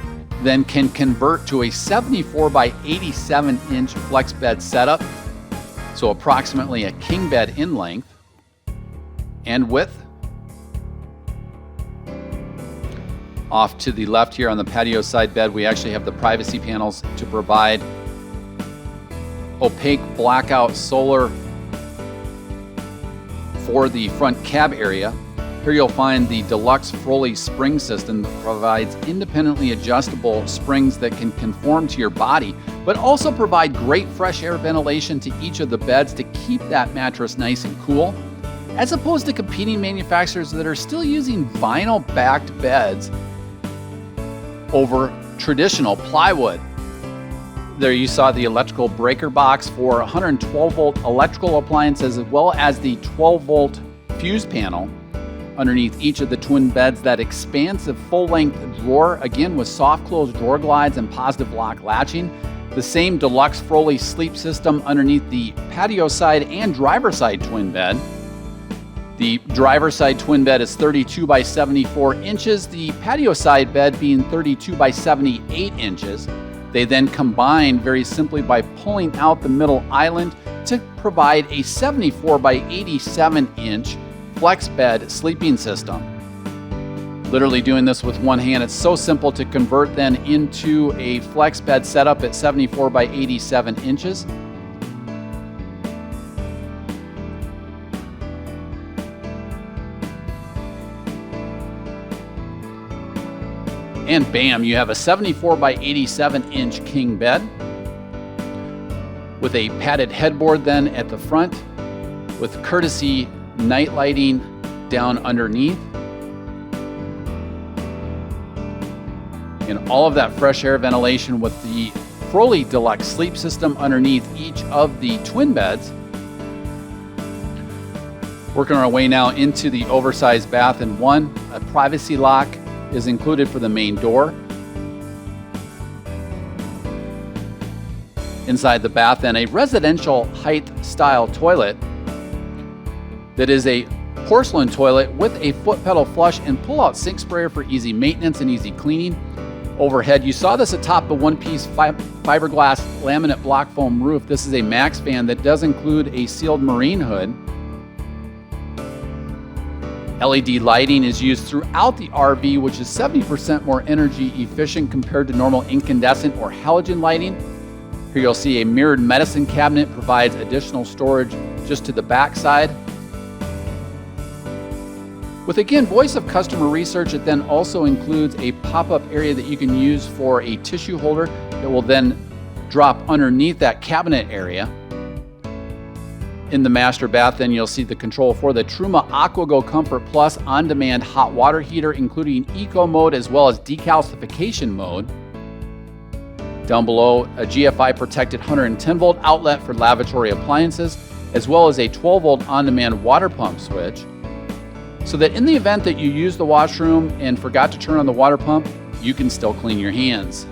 then can convert to a 74 by 87 inch flex bed setup, so approximately a king bed in length and width. Off to the left here on the patio side bed, we actually have the privacy panels to provide opaque blackout solar for the front cab area. Here you'll find the deluxe Froley spring system that provides independently adjustable springs that can conform to your body, but also provide great fresh air ventilation to each of the beds to keep that mattress nice and cool, as opposed to competing manufacturers that are still using vinyl-backed beds over traditional plywood. There you saw the electrical breaker box for 112 volt electrical appliances, as well as the 12 volt fuse panel underneath each of the twin beds. That expansive full length drawer, again with soft close drawer glides and positive lock latching. The same deluxe Froley sleep system underneath the patio side and driver side twin bed. The driver side twin bed is 32 by 74 inches, the patio side bed being 32 by 78 inches. They then combine very simply by pulling out the middle island to provide a 74 by 87 inch flex bed sleeping system. Literally doing this with one hand, it's so simple to convert then into a flex bed setup at 74 by 87 inches. And bam, you have a 74 by 87 inch king bed with a padded headboard then at the front with courtesy night lighting down underneath. And all of that fresh air ventilation with the Froley Deluxe sleep system underneath each of the twin beds. Working our way now into the oversized bath in one. A privacy lock is included for the main door. Inside the bath then, a residential height style toilet that is a porcelain toilet with a foot pedal flush and pull-out sink sprayer for easy maintenance and easy cleaning. Overhead, you saw this atop the one-piece fiberglass laminate block foam roof. This is a max fan that does include a sealed marine hood. LED lighting is used throughout the RV, which is 70% more energy efficient compared to normal incandescent or halogen lighting. Here you'll see a mirrored medicine cabinet provides additional storage just to the back side. With, again, voice of customer research, it then also includes a pop-up area that you can use for a tissue holder that will then drop underneath that cabinet area. In the master bath, then you'll see the control for the Truma AquaGo Comfort Plus on-demand hot water heater, including eco mode as well as decalcification mode. Down below, a GFI protected 110 volt outlet for lavatory appliances, as well as a 12 volt on-demand water pump switch, so that in the event that you use the washroom and forgot to turn on the water pump, you can still clean your hands.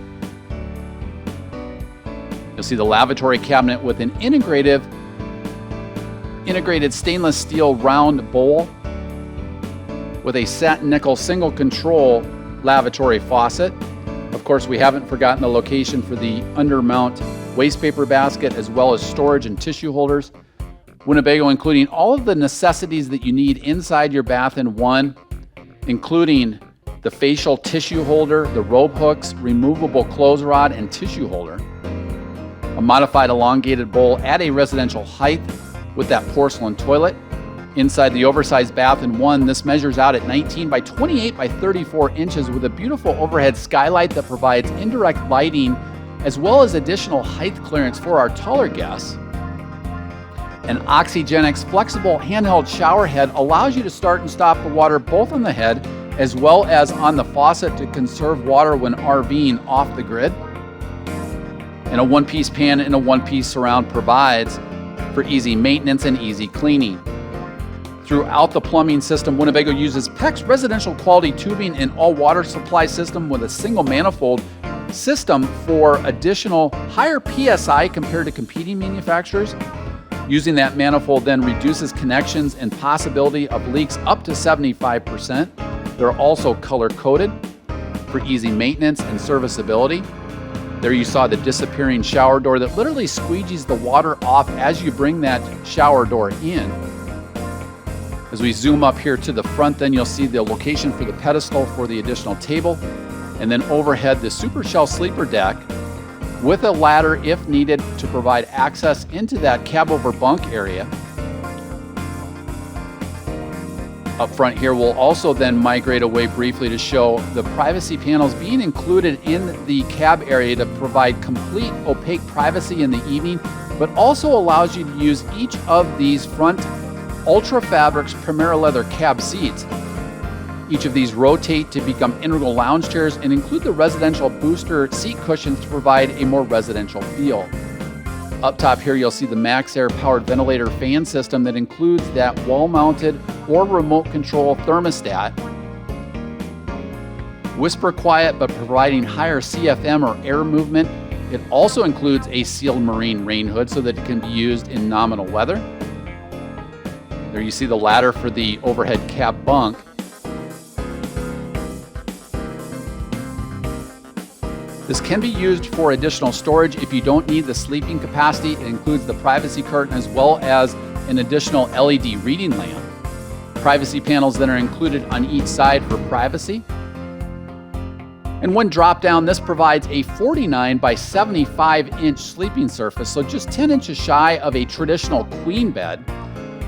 You'll see the lavatory cabinet with an integrated stainless steel round bowl with a satin nickel single control lavatory faucet. Of course, we haven't forgotten the location for the undermount waste paper basket, as well as storage and tissue holders. Winnebago including all of the necessities that you need inside your bath in one, including the facial tissue holder, the rope hooks, removable clothes rod and tissue holder, a modified elongated bowl at a residential height with that porcelain toilet. Inside the oversized bath in one, this measures out at 19 by 28 by 34 inches with a beautiful overhead skylight that provides indirect lighting as well as additional height clearance for our taller guests. An Oxygenix flexible handheld shower head allows you to start and stop the water both on the head as well as on the faucet to conserve water when RVing off the grid. And a one-piece pan and a one-piece surround provides for easy maintenance and easy cleaning. Throughout the plumbing system, Winnebago uses PEX residential quality tubing and all water supply system with a single manifold system for additional higher PSI compared to competing manufacturers. Using that manifold then reduces connections and possibility of leaks up to 75%. They're also color-coded for easy maintenance and serviceability. There you saw the disappearing shower door that literally squeegees the water off as you bring that shower door in. As we zoom up here to the front, then you'll see the location for the pedestal for the additional table, and then overhead the super shell sleeper deck with a ladder if needed to provide access into that Cabover bunk area. Up front here, we'll also then migrate away briefly to show the privacy panels being included in the cab area to provide complete opaque privacy in the evening, but also allows you to use each of these front Ultra Fabrics Primera leather cab seats. Each of these rotate to become integral lounge chairs and include the residential booster seat cushions to provide a more residential feel. Up top here, you'll see the MaxxAir powered ventilator fan system that includes that wall-mounted or remote control thermostat. Whisper quiet, but providing higher CFM or air movement. It also includes a sealed marine rain hood so that it can be used in nominal weather. There you see the ladder for the overhead cab bunk. This can be used for additional storage if you don't need the sleeping capacity. It includes the privacy curtain as well as an additional LED reading lamp. Privacy panels that are included on each side for privacy. And one drop down, this provides a 49 by 75 inch sleeping surface, so just 10 inches shy of a traditional queen bed.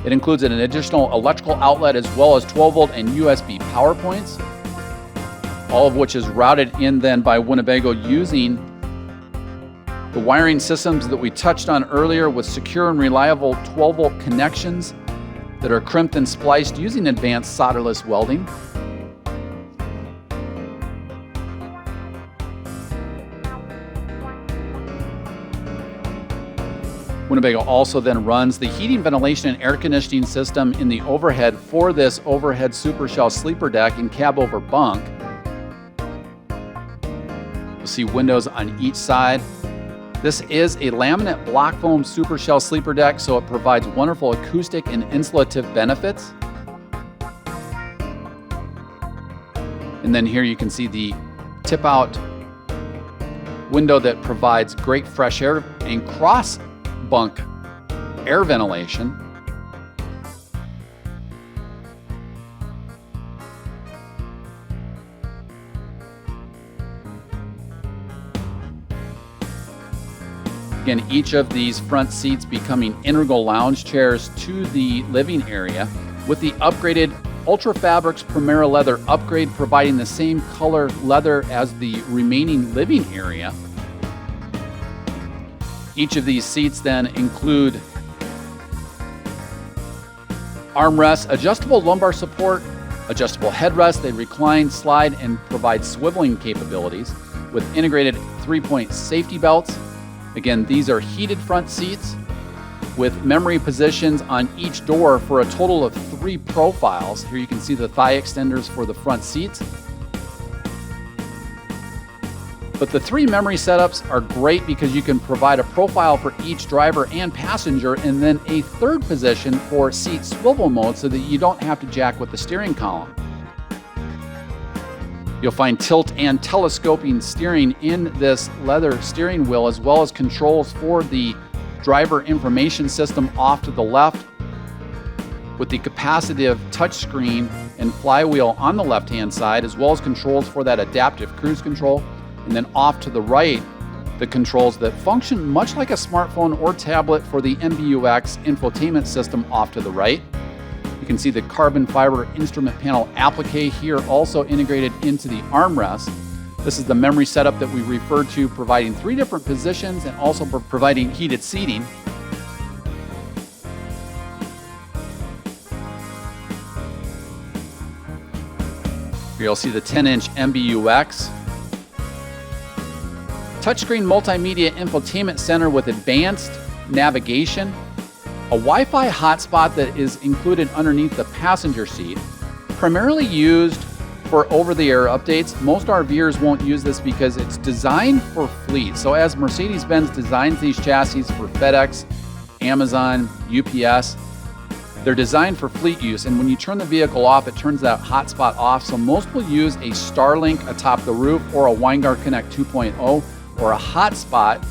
It includes an additional electrical outlet as well as 12 volt and USB power points, all of which is routed in then by Winnebago using the wiring systems that we touched on earlier with secure and reliable 12 volt connections that are crimped and spliced using advanced solderless welding. Winnebago also then runs the heating, ventilation, and air conditioning system in the overhead for this overhead super shell sleeper deck in Cabover bunk. You'll see windows on each side. This is a laminate block foam super shell sleeper deck, so it provides wonderful acoustic and insulative benefits. And then here you can see the tip out window that provides great fresh air and cross bunk air ventilation. Again, each of these front seats becoming integral lounge chairs to the living area with the upgraded Ultra Fabrics Primera leather upgrade providing the same color leather as the remaining living area. Each of these seats then include Armrests, adjustable lumbar support, adjustable headrest. They recline, slide, and provide swiveling capabilities with integrated 3-point safety belts. Again, these are heated front seats with memory positions on each door for a total of 3 profiles. Here you can see the thigh extenders for the front seats. But the 3 memory setups are great because you can provide a profile for each driver and passenger, and then a 3rd position for seat swivel mode so that you don't have to jack with the steering column. You'll find tilt and telescoping steering in this leather steering wheel, as well as controls for the driver information system off to the left, with the capacitive touchscreen and flywheel on the left-hand side, as well as controls for that adaptive cruise control. And then off to the right, the controls that function much like a smartphone or tablet for the MBUX infotainment system off to the right. You can see the carbon fiber instrument panel applique here, also integrated into the armrest. This is the memory setup that we referred to, providing 3 different positions and also providing heated seating. Here you'll see the 10-inch MBUX. Touchscreen multimedia infotainment center with advanced navigation. A Wi-Fi hotspot that is included underneath the passenger seat, primarily used for over-the-air updates. Most RVers won't use this because it's designed for fleet. So as Mercedes Benz designs these chassis for FedEx, Amazon, UPS, they're designed for fleet use. And when you turn the vehicle off, it turns that hotspot off. So most will use a Starlink atop the roof, or a Winegard Connect 2.0, or a hotspot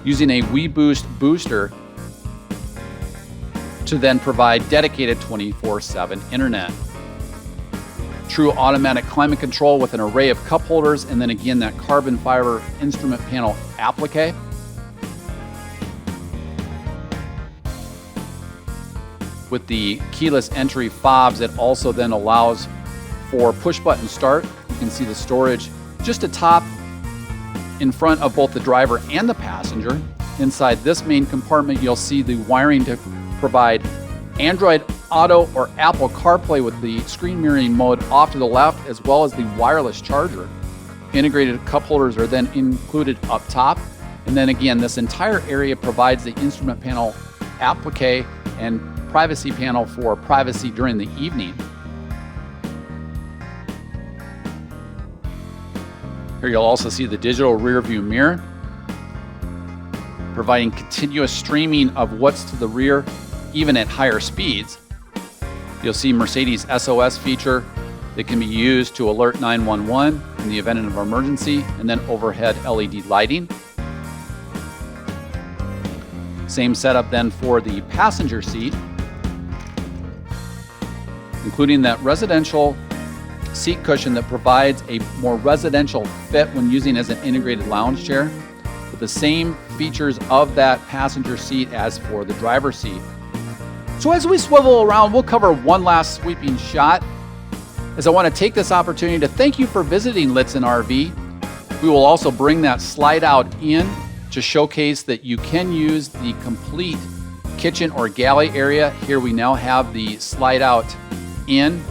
using a WeBoost booster to then provide dedicated 24/7 internet. True automatic climate control with an array of cup holders, and then again that carbon fiber instrument panel applique. With the keyless entry fobs, it also then allows for push button start. You can see the storage just atop in front of both the driver and the passenger. Inside this main compartment, you'll see the wiring to provide Android Auto or Apple CarPlay with the screen mirroring mode off to the left, as well as the wireless charger. Integrated cup holders are then included up top. And then again, this entire area provides the instrument panel applique and privacy panel for privacy during the evening. Here you'll also see the digital rear view mirror, providing continuous streaming of what's to the rear, even at higher speeds. You'll see Mercedes SOS feature that can be used to alert 911 in the event of an emergency, and then overhead LED lighting. Same setup then for the passenger seat, including that residential seat cushion that provides a more residential fit when using as an integrated lounge chair, with the same features of that passenger seat as for the driver's seat. So as we swivel around, we'll cover one last sweeping shot, as I want to take this opportunity to thank you for visiting Litzen RV. We will also bring that slide out in to showcase that you can use the complete kitchen or galley area. Here we now have the slide out in.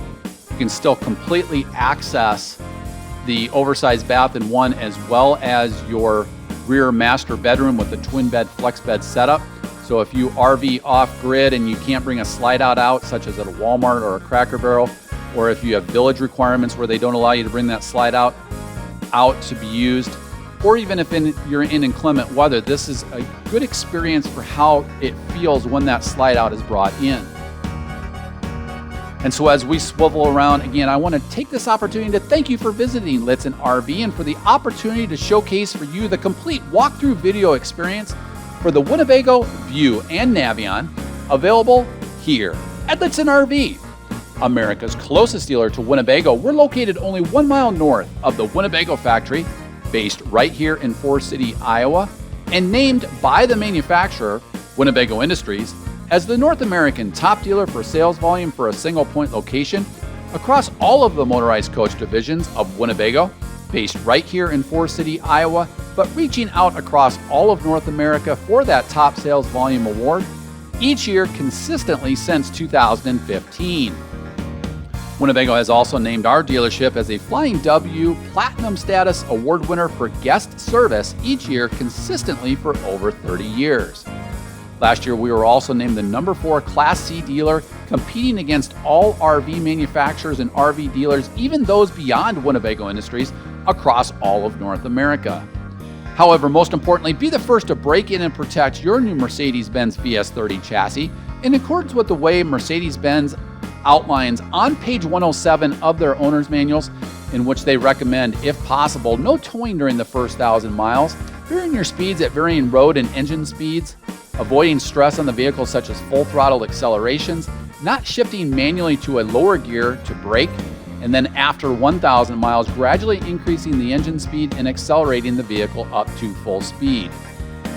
You can still completely access the oversized bath in one, as well as your rear master bedroom with the twin bed flex bed setup. So if you RV off grid and you can't bring a slide out, such as at a Walmart or a Cracker Barrel, or if you have village requirements where they don't allow you to bring that slide out to be used, or even if you're in inclement weather, this is a good experience for how it feels when that slide out is brought in. And so as we swivel around, again, I want to take this opportunity to thank you for visiting Litzen RV and for the opportunity to showcase for you the complete walkthrough video experience for the Winnebago View and Navion, available here at Litzen RV, America's closest dealer to Winnebago. We're located only 1 mile north of the Winnebago factory, based right here in Forest City, Iowa, and named by the manufacturer, Winnebago Industries, as the North American top dealer for sales volume for a single point location across all of the motorized coach divisions of Winnebago, based right here in Forest City, Iowa, but reaching out across all of North America for that top sales volume award. each year consistently since 2015. Winnebago has also named our dealership as a Flying W Platinum Status Award winner for guest service each year consistently for over 30 years. Last year, we were also named the #4 Class C dealer, competing against all RV manufacturers and RV dealers, even those beyond Winnebago Industries, across all of North America. However, most importantly, be the first to break in and protect your new Mercedes Benz VS30 chassis in accordance with the way Mercedes Benz outlines on page 107 of their owner's manuals, in which they recommend, if possible, no towing during the first 1,000 miles, varying your speeds at varying road and engine speeds, avoiding stress on the vehicle such as full throttle accelerations, not shifting manually to a lower gear to brake, and then after 1,000 miles, gradually increasing the engine speed and accelerating the vehicle up to full speed.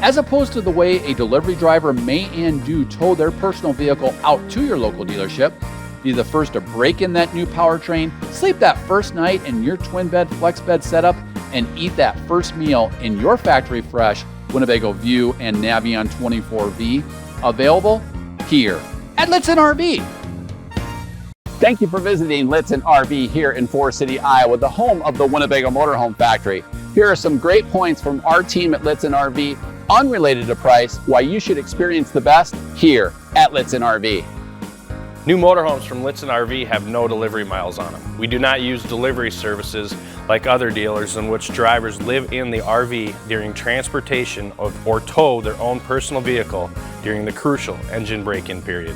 As opposed to the way a delivery driver may and do tow their personal vehicle out to your local dealership, be the first to break in that new powertrain, sleep that first night in your twin bed flex bed setup, and eat that first meal in your factory fresh Winnebago View and Navion 24V, available here at Litzen RV. Thank you for visiting Litzen RV here in Forest City, Iowa, the home of the Winnebago Motorhome Factory. Here are some great points from our team at Litzen RV, unrelated to price, why you should experience the best here at Litzen RV. New motorhomes from Litzen RV have no delivery miles on them. We do not use delivery services like other dealers in which drivers live in the RV during transportation or tow their own personal vehicle during the crucial engine break-in period.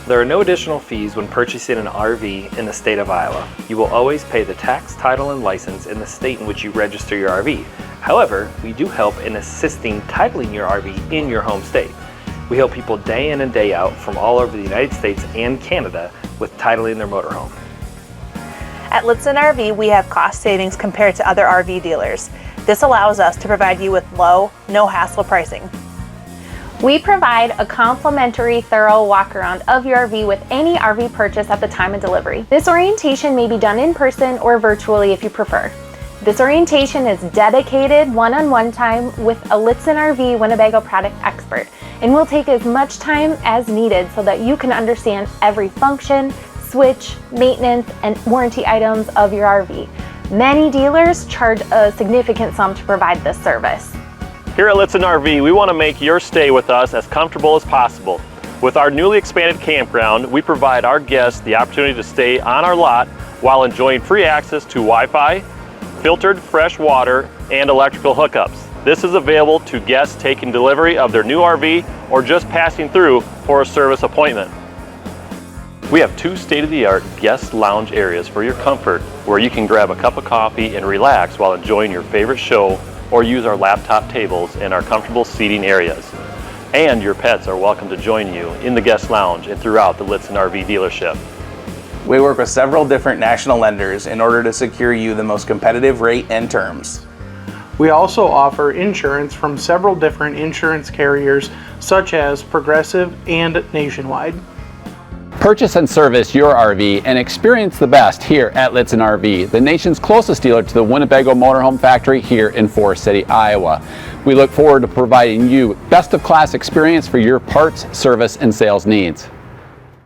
There are no additional fees when purchasing an RV in the state of Iowa. You will always pay the tax, title, and license in the state in which you register your RV. However, we do help in assisting titling your RV in your home state. We help people day in and day out from all over the United States and Canada with titling their motorhome. At Litzen RV, we have cost savings compared to other RV dealers. This allows us to provide you with low, no-hassle pricing. We provide a complimentary thorough walk-around of your RV with any RV purchase at the time of delivery. This orientation may be done in person or virtually if you prefer. This orientation is dedicated one-on-one time with a Litzen RV Winnebago product expert, and will take as much time as needed so that you can understand every function, switch, maintenance, and warranty items of your RV. Many dealers charge a significant sum to provide this service. Here at Litzen RV, we want to make your stay with us as comfortable as possible. With our newly expanded campground, we provide our guests the opportunity to stay on our lot while enjoying free access to Wi-Fi, filtered fresh water, and electrical hookups. This is available to guests taking delivery of their new RV or just passing through for a service appointment. We have 2 state-of-the-art guest lounge areas for your comfort, where you can grab a cup of coffee and relax while enjoying your favorite show, or use our laptop tables in our comfortable seating areas. And your pets are welcome to join you in the guest lounge and throughout the Litzen RV dealership. We work with several different national lenders in order to secure you the most competitive rate and terms. We also offer insurance from several different insurance carriers such as Progressive and Nationwide. Purchase and service your RV and experience the best here at Litzen RV, the nation's closest dealer to the Winnebago Motorhome Factory here in Forest City, Iowa. We look forward to providing you best of class experience for your parts, service, and sales needs.